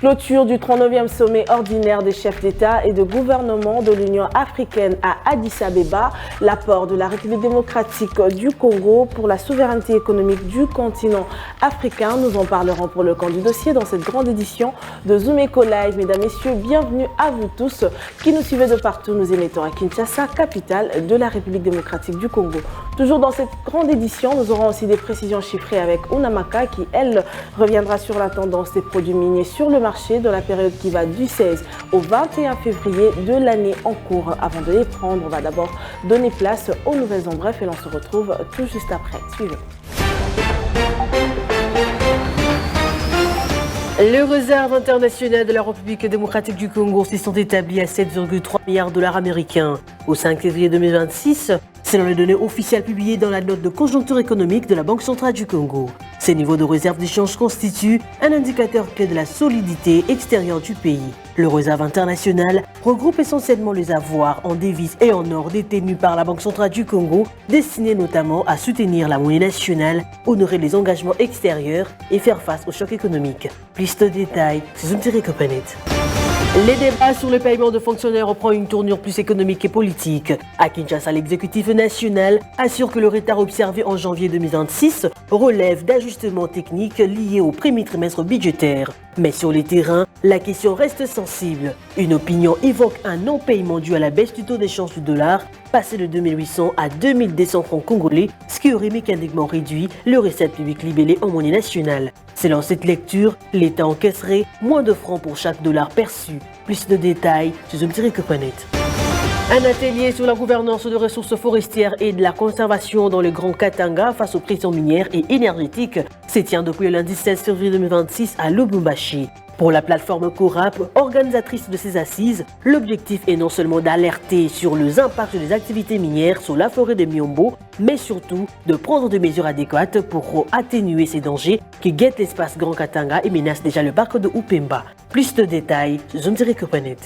Clôture du 39e sommet ordinaire des chefs d'État et de gouvernement de l'Union africaine à Addis Abeba. L'apport de la République démocratique du Congo pour la souveraineté économique du continent africain. Nous en parlerons pour le camp du dossier dans cette grande édition de Zoom Eco Live. Mesdames, Messieurs, bienvenue à vous tous qui nous suivez de partout. Nous émettons à Kinshasa, capitale de la République démocratique du Congo. Toujours dans cette grande édition, nous aurons aussi des précisions chiffrées avec Unamaka qui, elle, reviendra sur la tendance des produits miniers sur le marché dans la période qui va du 16 au 21 février de l'année en cours. Avant de les prendre, on va d'abord donner place aux nouvelles en bref et l'on se retrouve tout juste après. Suivez. Les réserves internationales de la République démocratique du Congo s'y sont établies à 7,3 milliards de dollars américains au 5 février 2026, selon les données officielles publiées dans la note de conjoncture économique de la Banque centrale du Congo. Ces niveaux de réserve d'échange constituent un indicateur clé de la solidité extérieure du pays. Le réserve international regroupe essentiellement les avoirs en devises et en or détenus par la Banque centrale du Congo, destinés notamment à soutenir la monnaie nationale, honorer les engagements extérieurs et faire face aux chocs économiques. Plus de détails, c'est Zoom-Copanet. Les débats sur le paiement de fonctionnaires reprennent une tournure plus économique et politique. À Kinshasa, l'exécutif national assure que le retard observé en janvier 2026 relève d'ajustements techniques liés au premier trimestre budgétaire. Mais sur les terrains, la question reste sensible. Une opinion évoque un non-paiement dû à la baisse du taux d'échange du dollar, passé de 2800 à 2200 francs congolais, ce qui aurait mécaniquement réduit le recette public libellé en monnaie nationale. Selon cette lecture, l'État encaisserait moins de francs pour chaque dollar perçu. Plus de détails sur Zoom-Copanet. Un atelier sur la gouvernance de ressources forestières et de la conservation dans le Grand Katanga face aux pressions minières et énergétiques se tient depuis le lundi 16 février 2026 à Lubumbashi. Pour la plateforme CORAP, organisatrice de ces assises, l'objectif est non seulement d'alerter sur les impacts des activités minières sur la forêt de Miombo, mais surtout de prendre des mesures adéquates pour atténuer ces dangers qui guettent l'espace Grand Katanga et menacent déjà le parc de Upemba. Plus de détails, Zoom-Copanet.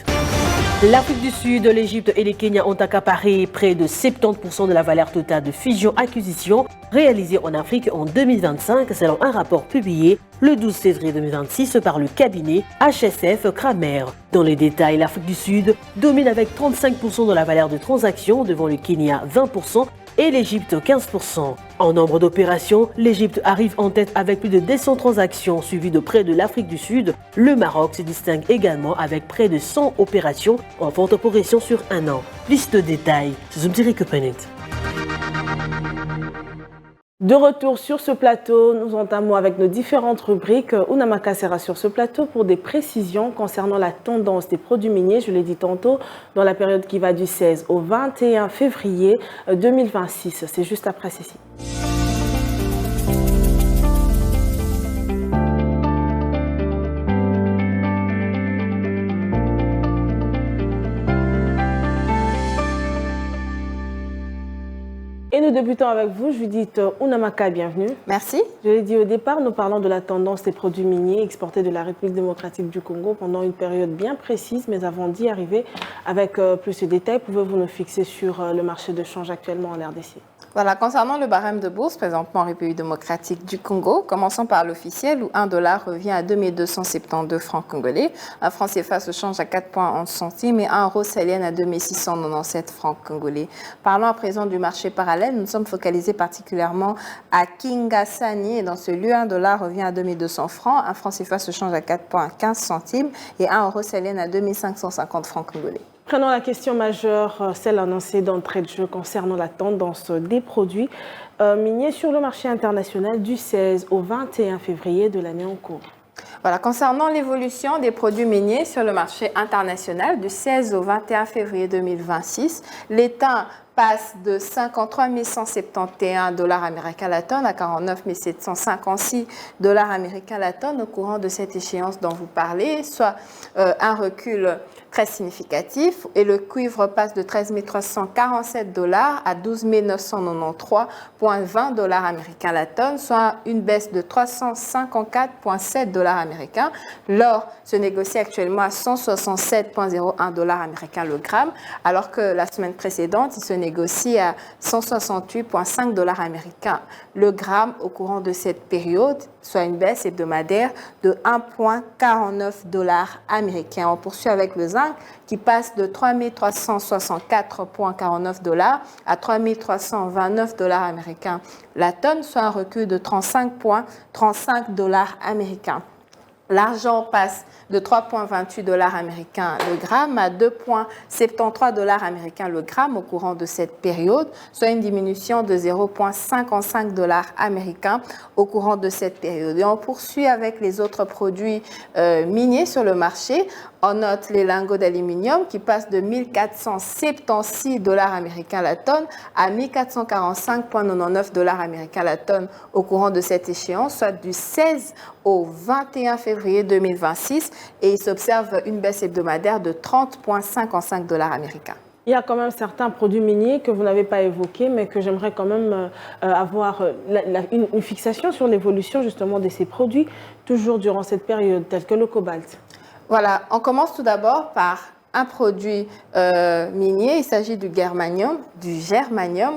L'Afrique du Sud, l'Égypte et le Kenya ont accaparé près de 70% de la valeur totale de fusion-acquisition réalisée en Afrique en 2025, selon un rapport publié le 12 février 2026 par le cabinet HSF Kramer. Dans les détails, l'Afrique du Sud domine avec 35% de la valeur de transactions devant le Kenya 20% et l'Égypte 15%. En nombre d'opérations, l'Égypte arrive en tête avec plus de 200 transactions, suivies de près de l'Afrique du Sud. Le Maroc se distingue également avec près de 100 opérations en forte progression sur un an. Plus de détails, c'est Zoom-Copanet. De retour sur ce plateau, nous entamons avec nos différentes rubriques. Unamaka sera sur ce plateau pour des précisions concernant la tendance des produits miniers, je l'ai dit tantôt, dans la période qui va du 16 au 21 février 2026. C'est juste après ceci. Et nous débutons avec vous, Judith Unamaka, bienvenue. Merci. Je l'ai dit au départ, nous parlons de la tendance des produits miniers exportés de la République démocratique du Congo pendant une période bien précise, mais avant d'y arriver, avec plus de détails, pouvez-vous nous fixer sur le marché de change actuellement en RDC? Voilà, concernant le barème de bourse présentement en République démocratique du Congo, commençons par l'officiel où 1 dollar revient à 2272 francs congolais, un franc CFA se change à 4,11 centimes et 1 euro CELN à 2697 francs congolais. Parlons à présent du marché parallèle, nous sommes focalisés particulièrement à Kingasani et dans ce lieu 1 dollar revient à 2200 francs, un franc CFA se change à 4,15 centimes et 1 euro CELN à 2550 francs congolais. Prenons la question majeure, celle annoncée d'entrée de jeu concernant la tendance des produits miniers sur le marché international du 16 au 21 février de l'année en cours. Voilà, concernant l'évolution des produits miniers sur le marché international du 16 au 21 février 2026, l'État passe de 53 171 dollars américains la tonne à 49 756 dollars américains la tonne au courant de cette échéance dont vous parlez, soit un recul très significatif. Et le cuivre passe de 13 347 dollars à 12 993,20 dollars américains la tonne, soit une baisse de 354,7 dollars américains. L'or se négocie actuellement à 167,01 dollars américains le gramme, alors que la semaine précédente, il se négocie à 168,5 $ américains le gramme au courant de cette période, soit une baisse hebdomadaire de 1,49 $ américains. On poursuit avec le zinc qui passe de 3 364,49 $ à 3 329 $ américains la tonne, soit un recul de 35,35 $ américains. L'argent passe de 3,28 $ américains le gramme à 2,73 $ américains le gramme au courant de cette période, soit une diminution de 0,55 $ américains au courant de cette période. Et on poursuit avec les autres produits miniers sur le marché. On note les lingots d'aluminium qui passent de 1 476 $ américains la tonne à 1 445,99 $ américains la tonne au courant de cette échéance, soit du 16 au 21 février 2026, et il s'observe une baisse hebdomadaire de 30,55 $ américains. Il y a quand même certains produits miniers que vous n'avez pas évoqués, mais que j'aimerais quand même avoir une fixation sur l'évolution justement de ces produits, toujours durant cette période, tels que le cobalt. Voilà, on commence tout d'abord par un produit minier. Il s'agit du germanium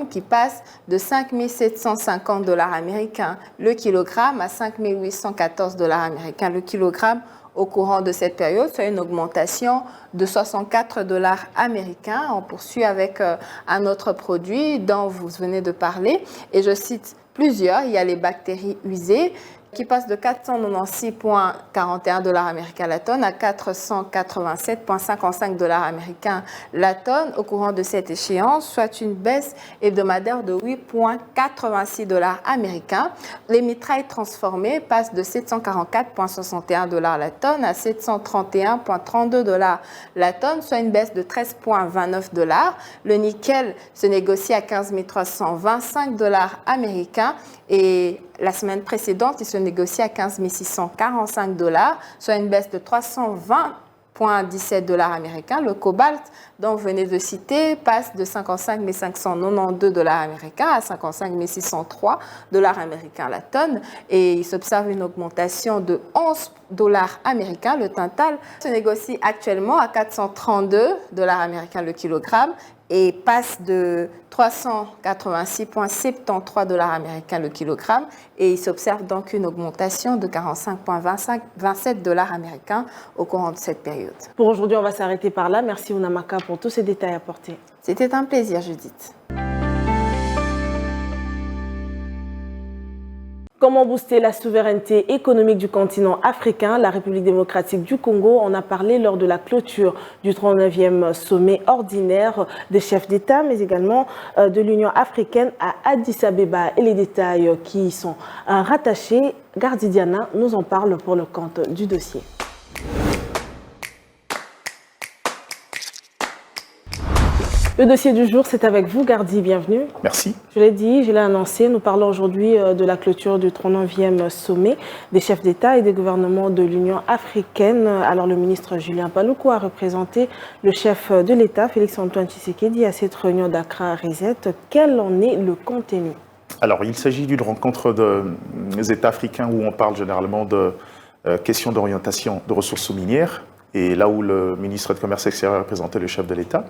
qui passe de 5 750 $ américains le kilogramme à 5 814 $ américains le kilogramme au courant de cette période, soit une augmentation de 64 $ américains. On poursuit avec un autre produit dont vous venez de parler, et je cite plusieurs. Il y a les bactéries usées qui passe de 496,41 $ américains la tonne à 487,55 $ américains la tonne au courant de cette échéance, soit une baisse hebdomadaire de 8,86 $ américains. Les mitrailles transformées passent de 744,61 $ la tonne à 731,32 $ la tonne, soit une baisse de 13,29 $. Le nickel se négocie à 15 325 $ américains, et la semaine précédente, il se négocie à 15 645 $, soit une baisse de 320,17 $ américains. Le cobalt, dont vous venez de citer, passe de 55 592 $ américains à 55 603 $ américains la tonne, et il s'observe une augmentation de 11 $ américains. Le tantal se négocie actuellement à 432 $ américains le kilogramme et passe de 386,73 $ américains le kilogramme, et il s'observe donc une augmentation de 45,27 $ américains au courant de cette période. Pour aujourd'hui, on va s'arrêter par là. Merci Ounamaka pour tous ces détails apportés. C'était un plaisir, Judith. Comment booster la souveraineté économique du continent africain? La République démocratique du Congo en a parlé lors de la clôture du 39e sommet ordinaire des chefs d'État, mais également de l'Union africaine à Addis Abeba. Et les détails qui y sont rattachés, Gardi Diana nous en parle pour le compte du dossier. Le dossier du jour, c'est avec vous, Gardi, bienvenue. Merci. Je l'ai dit, je l'ai annoncé, nous parlons aujourd'hui de la clôture du 39e sommet des chefs d'État et des gouvernements de l'Union africaine. Alors, le ministre Julien Paluku a représenté le chef de l'État, Félix-Antoine Tshisekedi, à cette réunion d'Accra Reset. Quel en est le contenu? Alors, il s'agit d'une rencontre des États africains où on parle généralement de questions d'orientation de ressources minières, et là où le ministre de Commerce extérieur représentait le chef de l'État.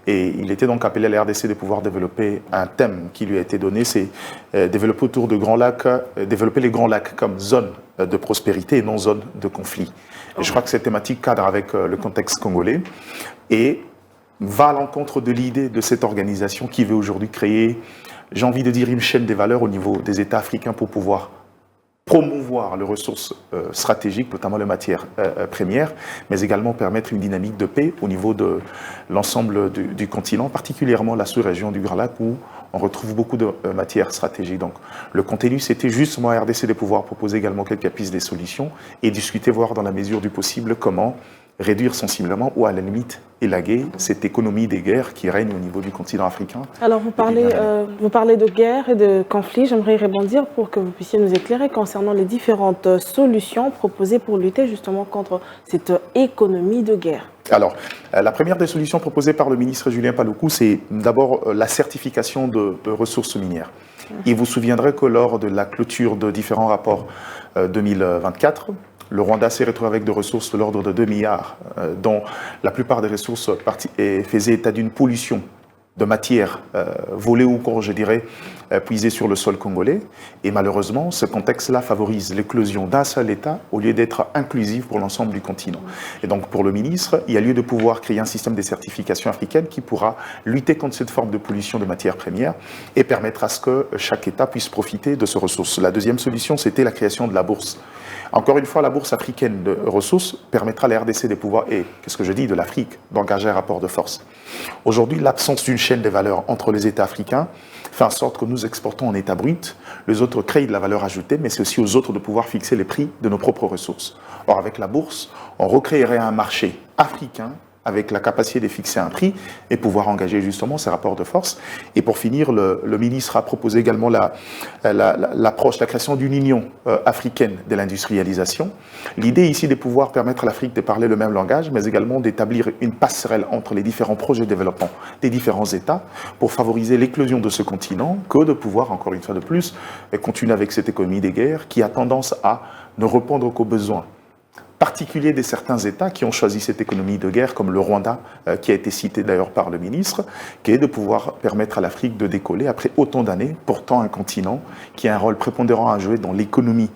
Et il était donc appelé à la RDC de pouvoir développer un thème qui lui a été donné, c'est développer autour de grands lacs, développer les grands lacs comme zone de prospérité et non zone de conflit. Et je crois que cette thématique cadre avec le contexte congolais et va à l'encontre de l'idée de cette organisation qui veut aujourd'hui créer, j'ai envie de dire, une chaîne des valeurs au niveau des États africains pour pouvoir promouvoir les ressources stratégiques, notamment les matières premières, mais également permettre une dynamique de paix au niveau de l'ensemble du continent, particulièrement la sous-région du Grand Lac où on retrouve beaucoup de matières stratégiques. Donc le contenu, c'était justement à RDC de pouvoir proposer également quelques pistes des solutions et discuter, voir dans la mesure du possible comment réduire sensiblement ou à la limite élaguer cette économie des guerres qui règne au niveau du continent africain. Alors vous parlez de guerre et de conflits. J'aimerais y rebondir pour que vous puissiez nous éclairer concernant les différentes solutions proposées pour lutter justement contre cette économie de guerre. Alors, la première des solutions proposées par le ministre Julien Paluku, c'est d'abord la certification de ressources minières. Il vous souviendrez que lors de la clôture de différents rapports 2024, le Rwanda s'est retrouvé avec des ressources de l'ordre de 2 milliards, dont la plupart des ressources faisaient état d'une pollution de matières volées ou encore, je dirais, puisées sur le sol congolais. Et malheureusement, ce contexte-là favorise l'éclosion d'un seul État au lieu d'être inclusif pour l'ensemble du continent. Et donc, pour le ministre, il y a lieu de pouvoir créer un système de certification africaine qui pourra lutter contre cette forme de pollution de matières premières et permettre à ce que chaque État puisse profiter de ces ressources. La deuxième solution, c'était la création de la bourse. Encore une fois, la bourse africaine de ressources permettra à la RDC de pouvoir, et qu'est-ce que je dis, de l'Afrique, d'engager un rapport de force. Aujourd'hui, l'absence d'une chaîne de valeur entre les États africains fait en sorte que nous exportons en état brut, les autres créent de la valeur ajoutée, mais c'est aussi aux autres de pouvoir fixer les prix de nos propres ressources. Or, avec la bourse, on recréerait un marché africain avec la capacité de fixer un prix et pouvoir engager justement ces rapports de force. Et pour finir, le ministre a proposé également l'approche, la création d'une union africaine de l'industrialisation. L'idée ici de pouvoir permettre à l'Afrique de parler le même langage, mais également d'établir une passerelle entre les différents projets de développement des différents États pour favoriser l'éclosion de ce continent, que de pouvoir, encore une fois de plus, continuer avec cette économie des guerres qui a tendance à ne répondre qu'aux besoins particulier de certains États qui ont choisi cette économie de guerre, comme le Rwanda, qui a été cité d'ailleurs par le ministre, qui est de pouvoir permettre à l'Afrique de décoller après autant d'années, pourtant un continent qui a un rôle prépondérant à jouer dans l'économie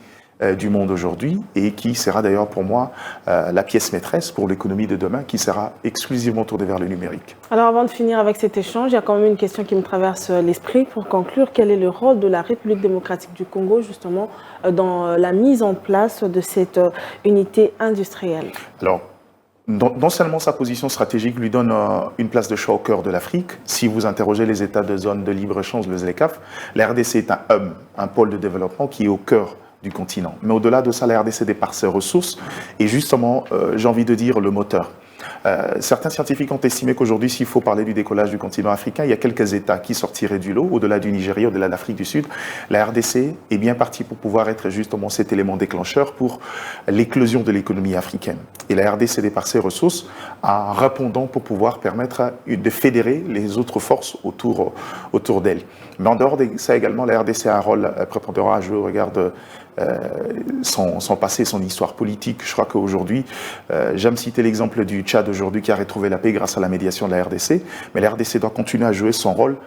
du monde aujourd'hui et qui sera d'ailleurs pour moi la pièce maîtresse pour l'économie de demain qui sera exclusivement tournée vers le numérique. Alors avant de finir avec cet échange, il y a quand même une question qui me traverse l'esprit. Pour conclure, quel est le rôle de la République démocratique du Congo justement dans la mise en place de cette unité industrielle? Alors, non seulement sa position stratégique lui donne une place de choix au cœur de l'Afrique. Si vous interrogez les États de zone de libre-échange, le ZLECAf, la RDC est un hub, un pôle de développement qui est au cœur du continent. Mais au-delà de ça, la RDC départ ses ressources et justement, j'ai envie de dire, le moteur. Certains scientifiques ont estimé qu'aujourd'hui, s'il faut parler du décollage du continent africain, il y a quelques États qui sortiraient du lot, au-delà du Nigeria, au-delà de l'Afrique du Sud. La RDC est bien partie pour pouvoir être justement cet élément déclencheur pour l'éclosion de l'économie africaine. Et la RDC départ ses ressources en répondant pour pouvoir permettre de fédérer les autres forces autour d'elle. Mais en dehors de ça également, la RDC a un rôle prépondérant à jouer au regard de son passé, son histoire politique. Je crois qu'aujourd'hui, j'aime citer l'exemple du Tchad aujourd'hui qui a retrouvé la paix grâce à la médiation de la RDC, mais la RDC doit continuer à jouer son rôle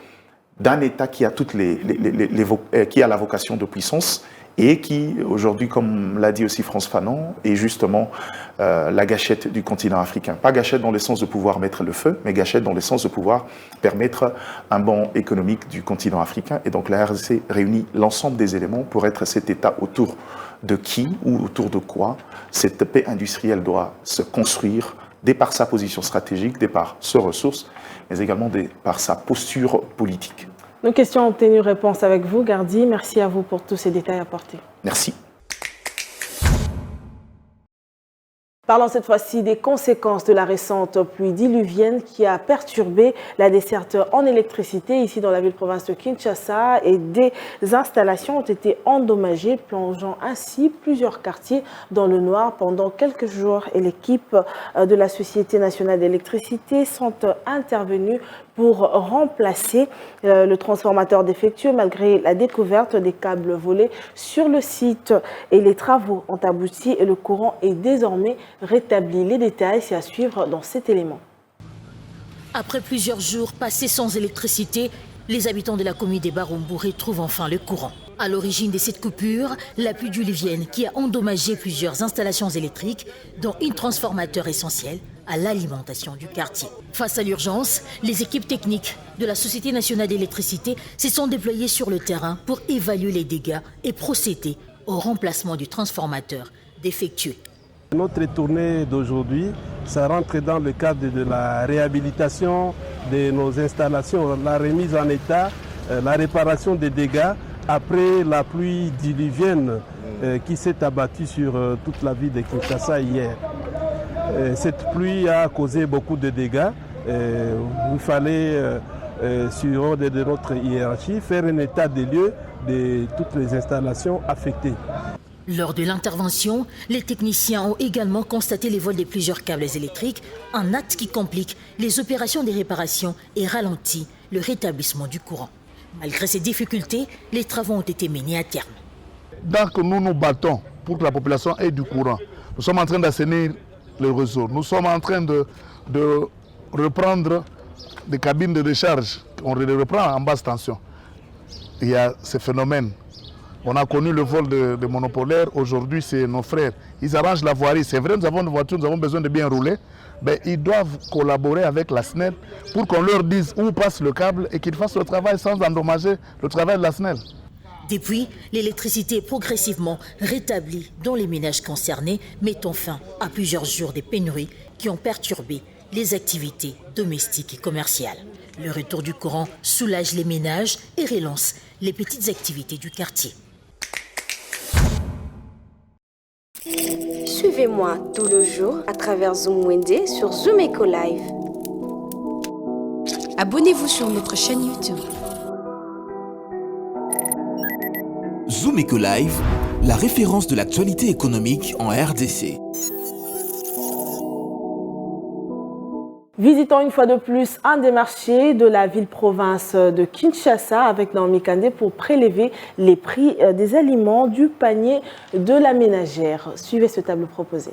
d'un État qui a, qui a la vocation de puissance et qui, aujourd'hui, comme l'a dit aussi France Fanon, est justement la gâchette du continent africain. Pas gâchette dans le sens de pouvoir mettre le feu, mais gâchette dans le sens de pouvoir permettre un bond économique du continent africain. Et donc la RDC réunit l'ensemble des éléments pour être cet État autour de qui ou autour de quoi cette paix industrielle doit se construire, de par sa position stratégique, de par ses ressources, mais également de par sa posture politique. Nos questions ont obtenu réponse avec vous, Gardi. Merci à vous pour tous ces détails apportés. Merci. Parlons cette fois-ci des conséquences de la récente pluie diluvienne qui a perturbé la desserte en électricité ici dans la ville-province de Kinshasa et des installations ont été endommagées, plongeant ainsi plusieurs quartiers dans le noir pendant quelques jours. Et l'équipe de la Société nationale d'électricité sont intervenues pour remplacer le transformateur défectueux malgré la découverte des câbles volés sur le site. Et les travaux ont abouti et le courant est désormais rétabli. Les détails, c'est à suivre dans cet élément. Après plusieurs jours passés sans électricité, les habitants de la commune des Barumbu retrouvent enfin le courant. À l'origine de cette coupure, la pluie diluvienne qui a endommagé plusieurs installations électriques, dont un transformateur essentiel à l'alimentation du quartier. Face à l'urgence, les équipes techniques de la Société nationale d'électricité se sont déployées sur le terrain pour évaluer les dégâts et procéder au remplacement du transformateur défectueux. Notre tournée d'aujourd'hui, ça rentre dans le cadre de la réhabilitation de nos installations, la remise en état, la réparation des dégâts après la pluie diluvienne qui s'est abattue sur toute la ville de Kinshasa hier. Cette pluie a causé beaucoup de dégâts. Il fallait, sur ordre de notre hiérarchie, faire un état des lieux de toutes les installations affectées. Lors de l'intervention, les techniciens ont également constaté les vols de plusieurs câbles électriques, un acte qui complique les opérations de réparation et ralentit le rétablissement du courant. Malgré ces difficultés, les travaux ont été menés à terme. Donc nous nous battons pour que la population ait du courant. Nous sommes en train d'assainir le réseau. Nous sommes en train de reprendre des cabines de recharge, on les reprend en basse tension. Il y a ce phénomène. On a connu le vol de monopolaires, aujourd'hui c'est nos frères. Ils arrangent la voirie, c'est vrai, nous avons une voiture, nous avons besoin de bien rouler. Mais ils doivent collaborer avec la SNEL pour qu'on leur dise où passe le câble et qu'ils fassent le travail sans endommager le travail de la SNEL. Depuis, l'électricité est progressivement rétablie dans les ménages concernés, mettant fin à plusieurs jours de pénuries qui ont perturbé les activités domestiques et commerciales. Le retour du courant soulage les ménages et relance les petites activités du quartier. Suivez-moi tout le jour à travers Zoom Wende sur Zoom Eco Live. Abonnez-vous sur notre chaîne YouTube. Zoom Eco Live, la référence de l'actualité économique en RDC. Visitons une fois de plus un des marchés de la ville-province de Kinshasa avec Naomi Kandé pour prélever les prix des aliments du panier de la ménagère. Suivez ce tableau proposé.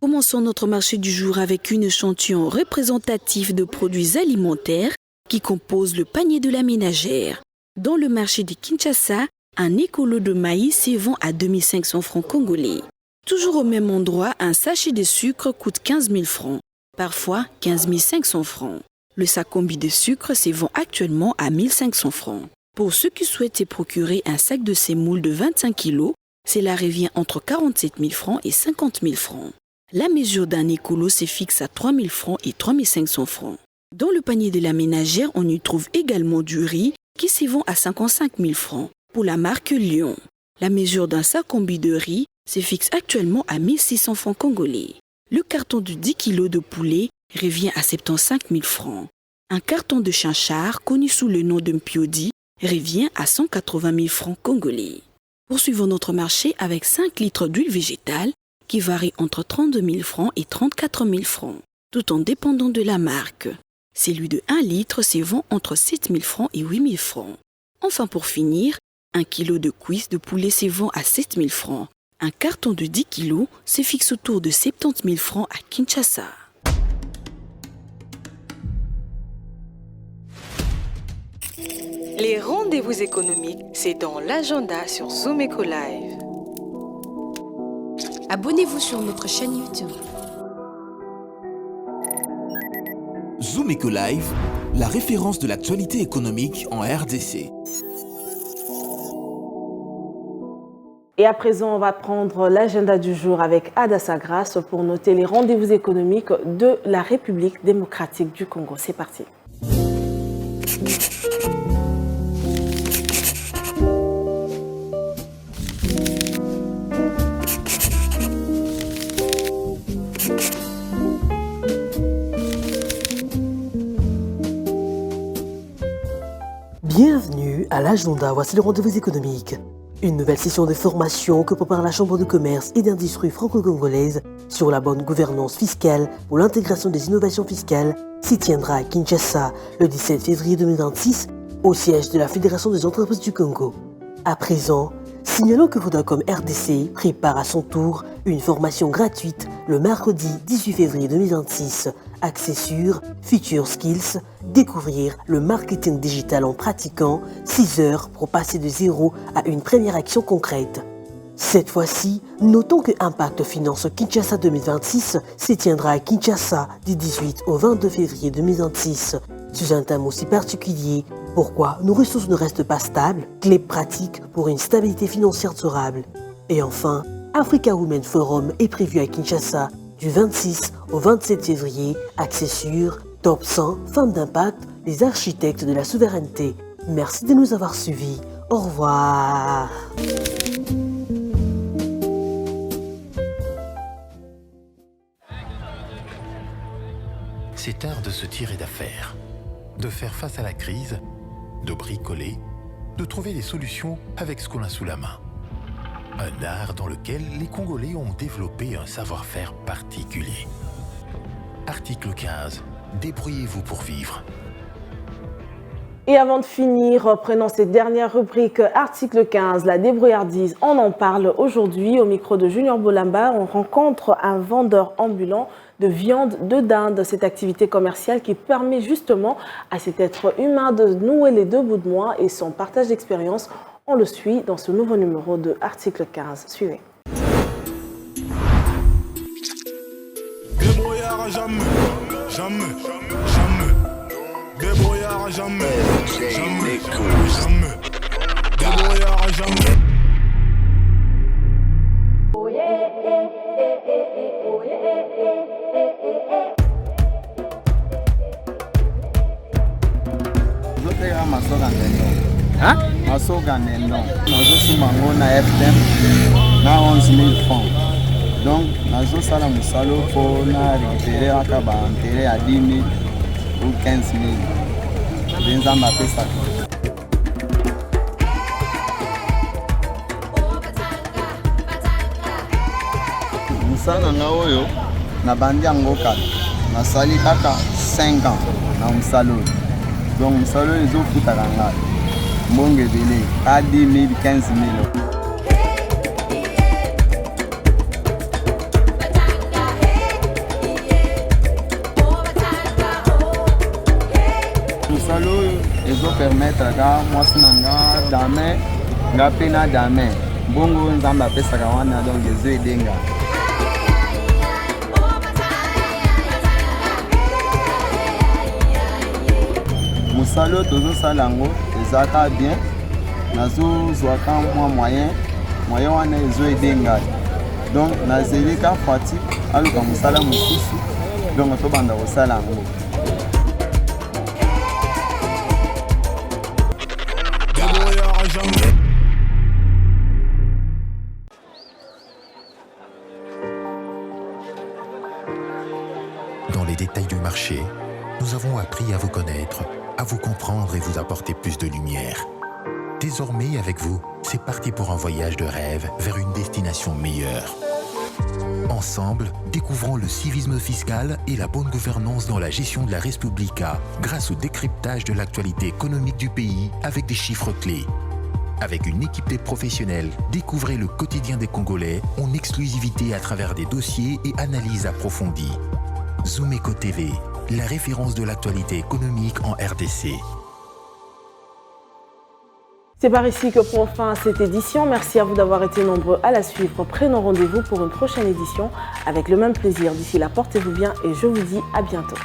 Commençons notre marché du jour avec une échantillon représentatif de produits alimentaires qui composent le panier de la ménagère. Dans le marché de Kinshasa, un écolo de maïs se vend à 2500 francs congolais. Toujours au même endroit, un sachet de sucre coûte 15 000 francs, parfois 15 500 francs. Le sac combi de sucre se vend actuellement à 1500 francs. Pour ceux qui souhaitent se procurer un sac de semoule de 25 kg, cela revient entre 47 000 francs et 50 000 francs. La mesure d'un écolo se fixe à 3 000 francs et 3 500 francs. Dans le panier de la ménagère, on y trouve également du riz qui se vend à 55 000 francs. Pour la marque Lyon, la mesure d'un sac combi de riz se fixe actuellement à 1600 francs congolais. Le carton de 10 kg de poulet revient à 75 000 francs. Un carton de chinchard, connu sous le nom de mpiodi, revient à 180 000 francs congolais. Poursuivons notre marché avec 5 litres d'huile végétale qui varie entre 32 000 francs et 34 000 francs, tout en dépendant de la marque. Celui de 1 litre se vend entre 7 000 francs et 8 000 francs. Enfin, pour finir, 1 kg de cuisses de poulet se vend à 7 000 francs. Un carton de 10 kg se fixe autour de 70 000 francs à Kinshasa. Les rendez-vous économiques, c'est dans l'agenda sur Zoom Eco Live. Abonnez-vous sur notre chaîne YouTube. Zoom Eco Live, la référence de l'actualité économique en RDC. Et à présent, on va prendre l'agenda du jour avec Ada Sagras pour noter les rendez-vous économiques de la République démocratique du Congo. C'est parti. Bienvenue à l'agenda, voici le rendez-vous économique. Une nouvelle session de formation que prépare la Chambre de commerce et d'industrie franco-congolaise sur la bonne gouvernance fiscale pour l'intégration des innovations fiscales s'y tiendra à Kinshasa le 17 février 2026 au siège de la Fédération des entreprises du Congo. À présent, signalons que Vodacom RDC prépare à son tour une formation gratuite le mercredi 18 février 2026, axée sur Future Skills, découvrir le marketing digital en pratiquant 6 heures pour passer de zéro à une première action concrète. Cette fois-ci, notons que Impact Finance Kinshasa 2026 se tiendra à Kinshasa du 18 au 22 février 2026, sous un thème aussi particulier. Pourquoi nos ressources ne restent pas stables, clés pratiques pour une stabilité financière durable. Et enfin, Africa Women Forum est prévu à Kinshasa du 26 au 27 février, axé sur Top 100 femmes d'impact, les architectes de la souveraineté. Merci de nous avoir suivis. Au revoir. C'est art de se tirer d'affaire, de faire face à la crise, de bricoler, de trouver des solutions avec ce qu'on a sous la main. Un art dans lequel les Congolais ont développé un savoir-faire particulier. Article 15. Débrouillez-vous pour vivre. Et avant de finir, prenons cette dernière rubrique, article 15, la débrouillardise. On en parle aujourd'hui au micro de Junior Bolamba. On rencontre un vendeur ambulant de viande de dinde. Cette activité commerciale qui permet justement à cet être humain de nouer les deux bouts de moi et son partage d'expérience. On le suit dans ce nouveau numéro de article 15. Suivez. Débrouillard jamais, jamais, jamais. Débrouillard jamais, jamais, jamais. Débrouillard jamais. Masoga nendo nazosumbango na FDM na 11 000 francs. Donc nazosala mosalo mpona récupérer aka baintere ya 10 000 ou 15 000 nde nzambe apesaka. Mosala na oyo nabandi yango kala nasali kaka 5 ans na mosala oyo. Donc mosala oyo ezofutaka ngai mbongo ebele ka 10 000 15 000. mosala oyo ezopermettre ka mwasi na nga dame nga mpe na dame mbongo oyo nzambe apesaka wana donc ezoedenga. mosala oyo tozosala yango ezaka bien nazozwaka mwa moyen wana ezoede ngai donc nazelika fatigue aluka mosala mosusu donc tobanda kosala yango. Dans les détails du marché, nous avons appris à vous connaître, à vous comprendre et vous apporter plus de lumière. Désormais, avec vous, c'est parti pour un voyage de rêve vers une destination meilleure. Ensemble, découvrons le civisme fiscal et la bonne gouvernance dans la gestion de la Res Publica grâce au décryptage de l'actualité économique du pays avec des chiffres clés. Avec une équipe de professionnels, découvrez le quotidien des Congolais en exclusivité à travers des dossiers et analyses approfondies. Zoomeco TV, la référence de l'actualité économique en RDC. C'est par ici que prend fin cette édition. Merci à vous d'avoir été nombreux à la suivre. Prenons rendez-vous pour une prochaine édition avec le même plaisir. D'ici là, portez-vous bien et je vous dis à bientôt.